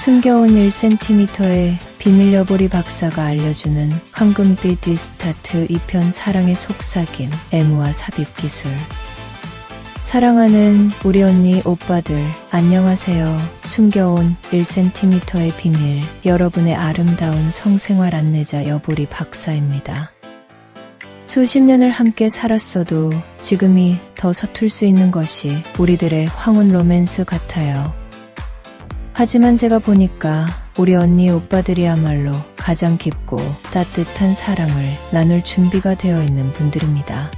숨겨온 1cm의 비밀 여보리 박사가 알려주는 황금빛 디스타트 2편 사랑의 속삭임, 애무와 삽입 기술. 사랑하는 우리 언니 오빠들, 안녕하세요. 숨겨온 1cm의 비밀, 여러분의 아름다운 성생활 안내자 여보리 박사입니다. 수십 년을 함께 살았어도 지금이 더 서툴 수 있는 것이 우리들의 황혼 로맨스 같아요. 하지만 제가 보니까 우리 언니 오빠들이야말로 가장 깊고 따뜻한 사랑을 나눌 준비가 되어 있는 분들입니다.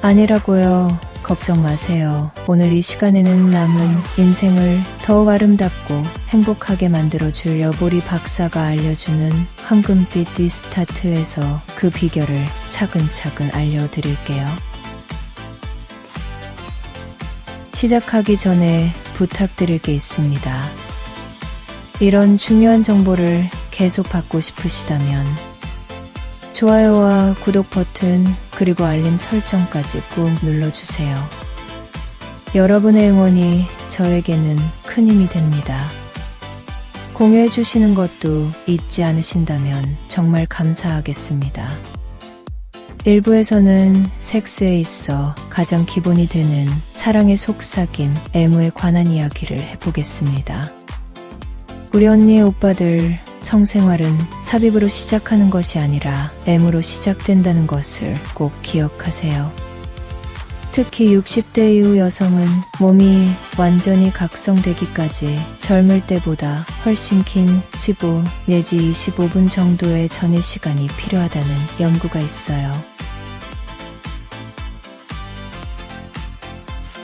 아니라고요. 걱정 마세요. 오늘 이 시간에는 남은 인생을 더욱 아름답고 행복하게 만들어줄 여보리 박사가 알려주는 황금빛 디스타트에서 그 비결을 차근차근 알려드릴게요. 시작하기 전에 부탁드릴 게 있습니다. 이런 중요한 정보를 계속 받고 싶으시다면 좋아요와 구독 버튼 그리고 알림 설정까지 꾹 눌러주세요. 여러분의 응원이 저에게는 큰 힘이 됩니다. 공유해 주시는 것도 잊지 않으신다면 정말 감사하겠습니다. 1부에서는 섹스에 있어 가장 기본이 되는 사랑의 속삭임, 애무에 관한 이야기를 해보겠습니다. 우리 언니 오빠들, 성생활은 삽입으로 시작하는 것이 아니라 애무로 시작된다는 것을 꼭 기억하세요. 특히 60대 이후 여성은 몸이 완전히 각성되기까지 젊을 때보다 훨씬 긴 15 내지 25분 정도의 전의 시간이 필요하다는 연구가 있어요.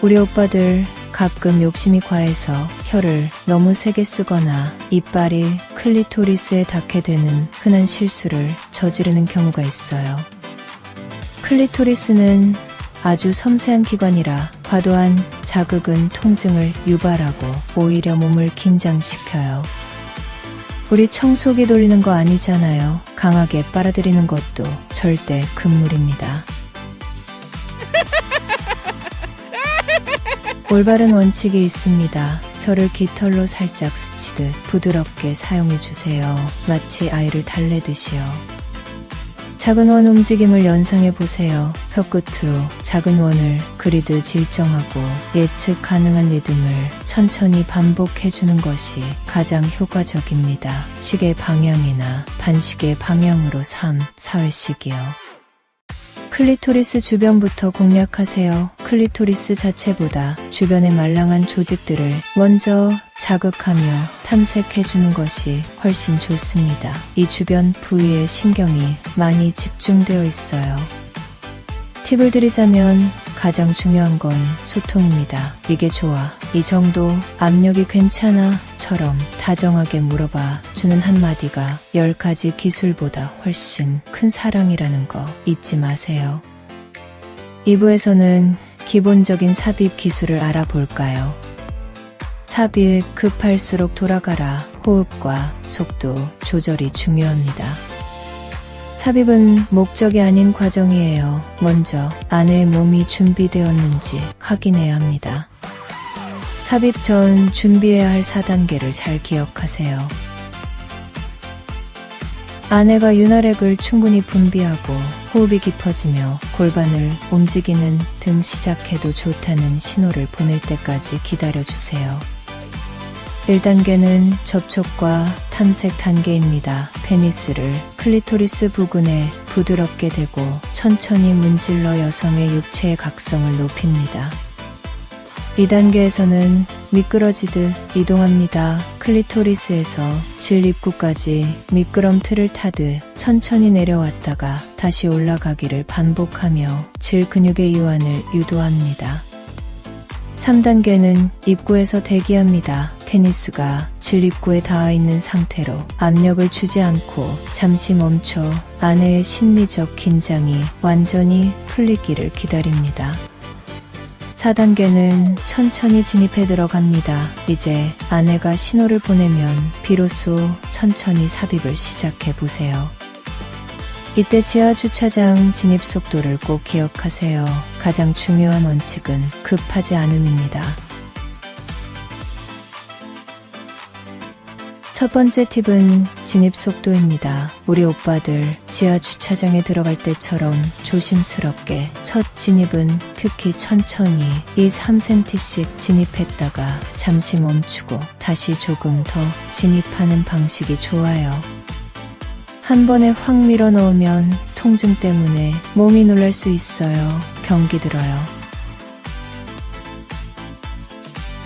우리 오빠들 가끔 욕심이 과해서 혀를 너무 세게 쓰거나 이빨이 클리토리스에 닿게 되는 흔한 실수를 저지르는 경우가 있어요. 클리토리스는 아주 섬세한 기관이라 과도한 자극은 통증을 유발하고 오히려 몸을 긴장시켜요. 우리 청소기 돌리는 거 아니잖아요. 강하게 빨아들이는 것도 절대 금물입니다. 올바른 원칙이 있습니다. 혀를 깃털로 살짝 스치듯 부드럽게 사용해주세요. 마치 아이를 달래듯이요. 작은 원 움직임을 연상해보세요. 혀끝으로 작은 원을 그리듯 일정하고 예측 가능한 리듬을 천천히 반복해주는 것이 가장 효과적입니다. 시계 방향이나 반시계 방향으로 3, 4회씩이요. 클리토리스 주변부터 공략하세요. 클리토리스 자체보다 주변의 말랑한 조직들을 먼저 자극하며 탐색해주는 것이 훨씬 좋습니다. 이 주변 부위에 신경이 많이 집중되어 있어요. 팁을 드리자면 가장 중요한 건 소통입니다. 이게 좋아, 이 정도 압력이 괜찮아 처럼 다정하게 물어봐 주는 한마디가 10가지 기술보다 훨씬 큰 사랑이라는 거 잊지 마세요. 2부에서는 기본적인 삽입 기술을 알아볼까요? 삽입 급할수록 돌아가라. 호흡과 속도 조절이 중요합니다. 삽입은 목적이 아닌 과정이에요. 먼저 아내의 몸이 준비되었는지 확인해야 합니다. 삽입 전 준비해야 할 4단계를 잘 기억하세요. 아내가 윤활액을 충분히 분비하고 호흡이 깊어지며 골반을 움직이는 등 시작해도 좋다는 신호를 보낼 때까지 기다려주세요. 1단계는 접촉과 탐색 단계입니다. 페니스를 클리토리스 부근에 부드럽게 대고 천천히 문질러 여성의 육체의 각성을 높입니다. 2단계에서는 미끄러지듯 이동합니다. 클리토리스에서 질 입구까지 미끄럼틀을 타듯 천천히 내려왔다가 다시 올라가기를 반복하며 질 근육의 이완을 유도합니다. 3단계는 입구에서 대기합니다. 테니스가 질 입구에 닿아 있는 상태로 압력을 주지 않고 잠시 멈춰 아내의 심리적 긴장이 완전히 풀리기를 기다립니다. 4단계는 천천히 진입해 들어갑니다. 이제 아내가 신호를 보내면 비로소 천천히 삽입을 시작해 보세요. 이때 지하 주차장 진입 속도를 꼭 기억하세요. 가장 중요한 원칙은 급하지 않음입니다. 첫 번째 팁은 진입 속도입니다. 우리 오빠들 지하 주차장에 들어갈 때처럼 조심스럽게 첫 진입은 특히 천천히 2-3cm씩 진입했다가 잠시 멈추고 다시 조금 더 진입하는 방식이 좋아요. 한 번에 확 밀어 넣으면 통증 때문에 몸이 놀랄 수 있어요. 경기 들어요.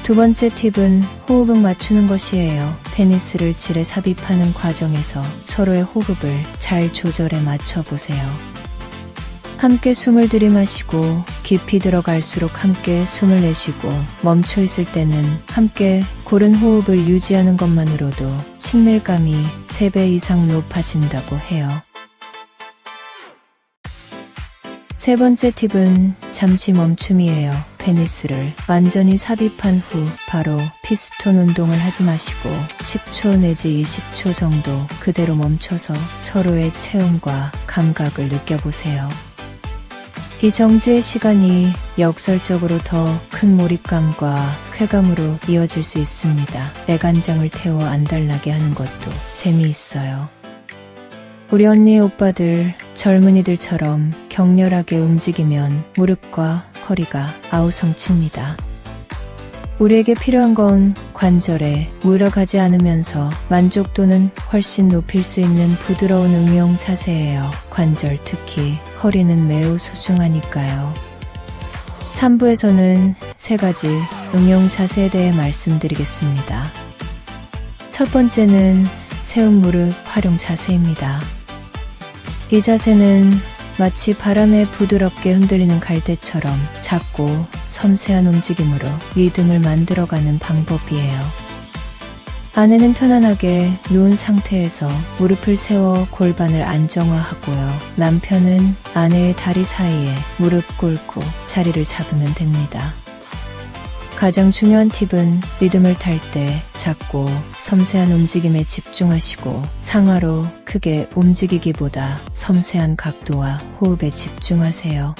두 번째 팁은 호흡을 맞추는 것이에요. 페니스를 질에 삽입하는 과정에서 서로의 호흡을 잘 조절해 맞춰보세요. 함께 숨을 들이마시고 깊이 들어갈수록 함께 숨을 내쉬고 멈춰 있을 때는 함께 고른 호흡을 유지하는 것만으로도 친밀감이 3배 이상 높아진다고 해요. 세 번째 팁은 잠시 멈춤이에요. 페니스를 완전히 삽입한 후 바로 피스톤 운동을 하지 마시고 10초 내지 20초 정도 그대로 멈춰서 서로의 체온과 감각을 느껴보세요. 이 정지의 시간이 역설적으로 더 큰 몰입감과 쾌감으로 이어질 수 있습니다. 애간장을 태워 안달나게 하는 것도 재미있어요. 우리 언니 오빠들 젊은이들처럼 격렬하게 움직이면 무릎과 허리가 아우성칩니다. 우리에게 필요한 건 관절에 무리가 가지 않으면서 만족도는 훨씬 높일 수 있는 부드러운 응용 자세예요. 관절 특히 허리는 매우 소중하니까요. 3부에서는 3가지 응용 자세에 대해 말씀드리겠습니다. 첫 번째는 세운 무릎 활용 자세입니다. 이 자세는 마치 바람에 부드럽게 흔들리는 갈대처럼 작고 섬세한 움직임으로 리듬을 만들어가는 방법이에요. 아내는 편안하게 누운 상태에서 무릎을 세워 골반을 안정화하고요. 남편은 아내의 다리 사이에 무릎 꿇고 자리를 잡으면 됩니다. 가장 중요한 팁은 리듬을 탈 때 작고 섬세한 움직임에 집중하시고 상하로 크게 움직이기보다 섬세한 각도와 호흡에 집중하세요.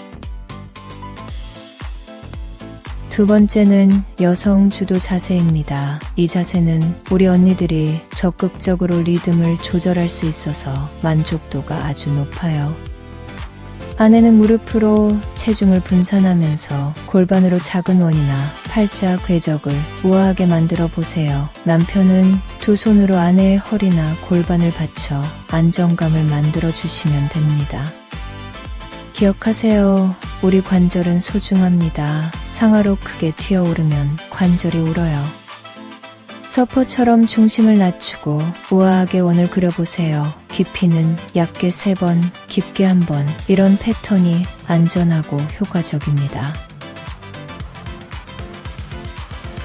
두 번째는 여성 주도 자세입니다. 이 자세는 우리 언니들이 적극적으로 리듬을 조절할 수 있어서 만족도가 아주 높아요. 아내는 무릎으로 체중을 분산하면서 골반으로 작은 원이나 팔자 궤적을 우아하게 만들어 보세요. 남편은 두 손으로 아내의 허리나 골반을 받쳐 안정감을 만들어 주시면 됩니다. 기억하세요. 우리 관절은 소중합니다. 상하로 크게 튀어오르면 관절이 울어요. 서퍼처럼 중심을 낮추고 우아하게 원을 그려보세요. 깊이는 얇게 3번, 깊게 1번. 이런 패턴이 안전하고 효과적입니다.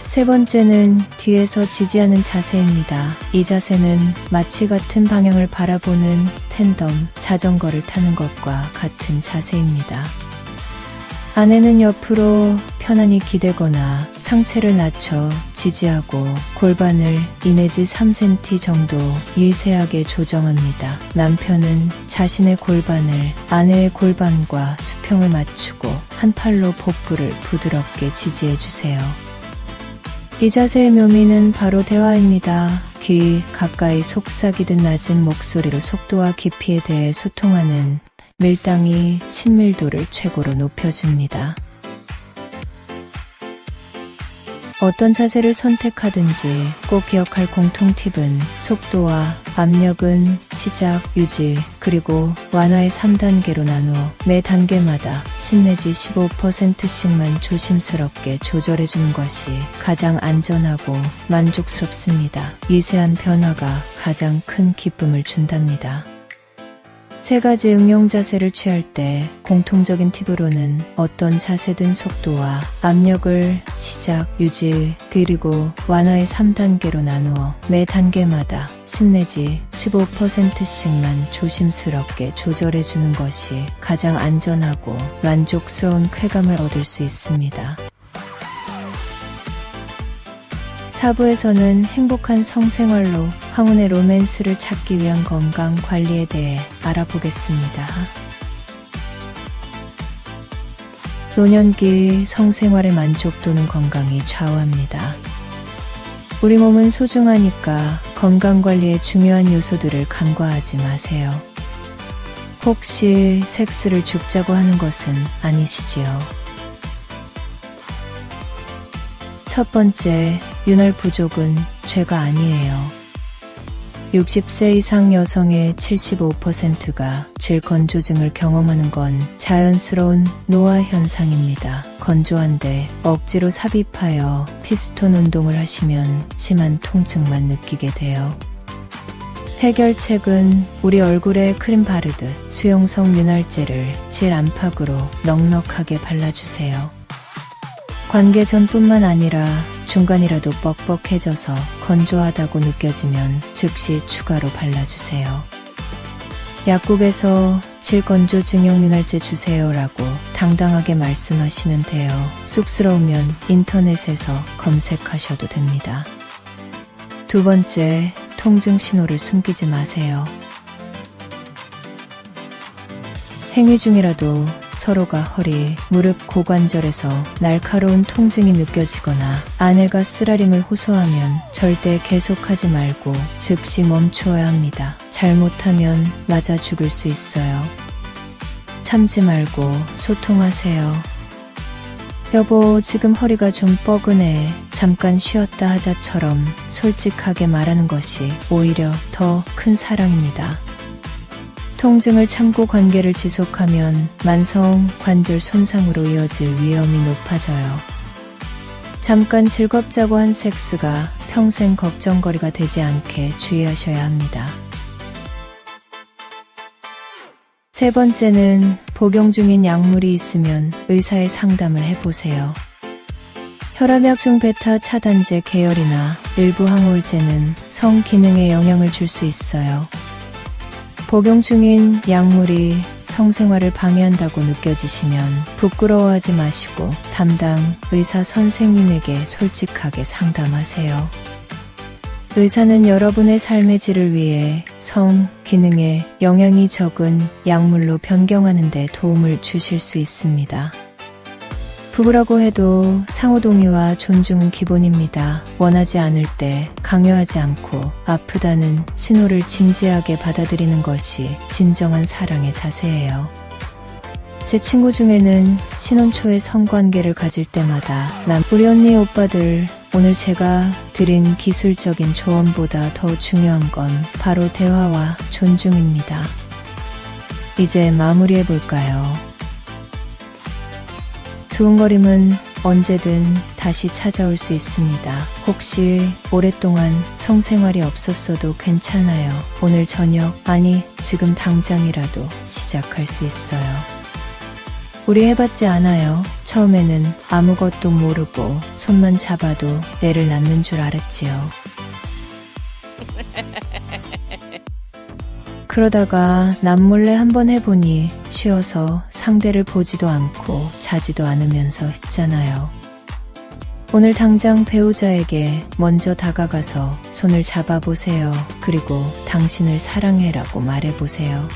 세 번째는 뒤에서 지지하는 자세입니다. 이 자세는 마치 같은 방향을 바라보는 텐덤, 자전거를 타는 것과 같은 자세입니다. 아내는 옆으로 편안히 기대거나 상체를 낮춰 지지하고 골반을 2 내지 3cm 정도 미세하게 조정합니다. 남편은 자신의 골반을 아내의 골반과 수평을 맞추고 한 팔로 복부를 부드럽게 지지해 주세요. 이 자세의 묘미는 바로 대화입니다. 귀 가까이 속삭이듯 낮은 목소리로 속도와 깊이에 대해 소통하는 밀당이 친밀도를 최고로 높여줍니다. 어떤 자세를 선택하든지 꼭 기억할 공통 팁은 속도와 압력은 시작, 유지, 그리고 완화의 3단계로 나누어 매 단계마다 10 내지 15%씩만 조심스럽게 조절해주는 것이 가장 안전하고 만족스럽습니다. 미세한 변화가 가장 큰 기쁨을 준답니다. 3가지 응용 자세를 취할 때 공통적인 팁으로는 어떤 자세든 속도와 압력을 시작, 유지, 그리고 완화의 3단계로 나누어 매 단계마다 10 내지 15%씩만 조심스럽게 조절해주는 것이 가장 안전하고 만족스러운 쾌감을 얻을 수 있습니다. 4부에서는 행복한 성생활로 황혼의 로맨스를 찾기 위한 건강 관리에 대해 알아보겠습니다. 노년기 성생활의 만족도는 건강이 좌우합니다. 우리 몸은 소중하니까 건강관리에 중요한 요소들을 간과하지 마세요. 혹시 섹스를 죽자고 하는 것은 아니시지요? 첫 번째, 윤활 부족은 죄가 아니에요. 60세 이상 여성의 75%가 질건조증을 경험하는 건 자연스러운 노화 현상입니다. 건조한데 억지로 삽입하여 피스톤 운동을 하시면 심한 통증만 느끼게 돼요. 해결책은 우리 얼굴에 크림 바르듯 수용성 윤활제를 질 안팎으로 넉넉하게 발라주세요. 관계 전뿐만 아니라 중간이라도 뻑뻑해져서 건조하다고 느껴지면 즉시 추가로 발라주세요. 약국에서 질건조증용 윤활제 주세요라고 당당하게 말씀하시면 돼요. 쑥스러우면 인터넷에서 검색하셔도 됩니다. 두 번째, 통증 신호를 숨기지 마세요. 행위 중이라도 서로가 허리, 무릎, 고관절에서 날카로운 통증이 느껴지거나 아내가 쓰라림을 호소하면 절대 계속하지 말고 즉시 멈추어야 합니다. 잘못하면 맞아 죽을 수 있어요. 참지 말고 소통하세요. 여보, 지금 허리가 좀 뻐근해. 잠깐 쉬었다 하자처럼 솔직하게 말하는 것이 오히려 더 큰 사랑입니다. 통증을 참고 관계를 지속하면 만성 관절 손상으로 이어질 위험이 높아져요. 잠깐 즐겁자고 한 섹스가 평생 걱정거리가 되지 않게 주의하셔야 합니다. 세 번째는 복용 중인 약물이 있으면 의사의 상담을 해보세요. 혈압약 베타 차단제 계열이나 일부 항우울제는 성 기능에 영향을 줄 수 있어요. 복용 중인 약물이 성생활을 방해한다고 느껴지시면 부끄러워하지 마시고 담당 의사 선생님에게 솔직하게 상담하세요. 의사는 여러분의 삶의 질을 위해 성 기능에 영향이 적은 약물로 변경하는 데 도움을 주실 수 있습니다. 부부라고 해도 상호 동의와 존중은 기본입니다. 원하지 않을 때 강요하지 않고 아프다는 신호를 진지하게 받아들이는 것이 진정한 사랑의 자세예요. 제 친구 중에는 신혼 초에 성관계를 가질 때마다 우리 언니 오빠들, 오늘 제가 드린 기술적인 조언보다 더 중요한 건 바로 대화와 존중입니다. 이제 마무리해볼까요? 두근거림은 언제든 다시 찾아올 수 있습니다. 혹시 오랫동안 성생활이 없었어도 괜찮아요. 오늘 저녁, 아니 지금 당장이라도 시작할 수 있어요. 우리 해봤지 않아요. 처음에는 아무것도 모르고 손만 잡아도 애를 낳는 줄 알았지요. 그러다가 남몰래 한번 해보니 쉬어서 상대를 보지도 않고 자지도 않으면서 했잖아요. 오늘 당장 배우자에게 먼저 다가가서 손을 잡아보세요. 그리고 당신을 사랑해라고 말해보세요.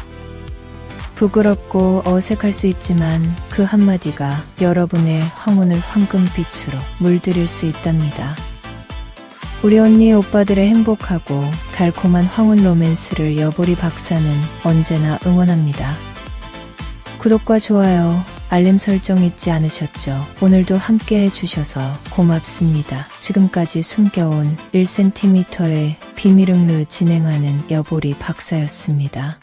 부끄럽고 어색할 수 있지만 그 한마디가 여러분의 황혼을 황금빛으로 물들일 수 있답니다. 우리 언니 오빠들의 행복하고 달콤한 황혼 로맨스를 여보리 박사는 언제나 응원합니다. 구독과 좋아요, 알림 설정 잊지 않으셨죠? 오늘도 함께 해주셔서 고맙습니다. 지금까지 숨겨온 1cm의 비밀응르 진행하는 여보리 박사였습니다.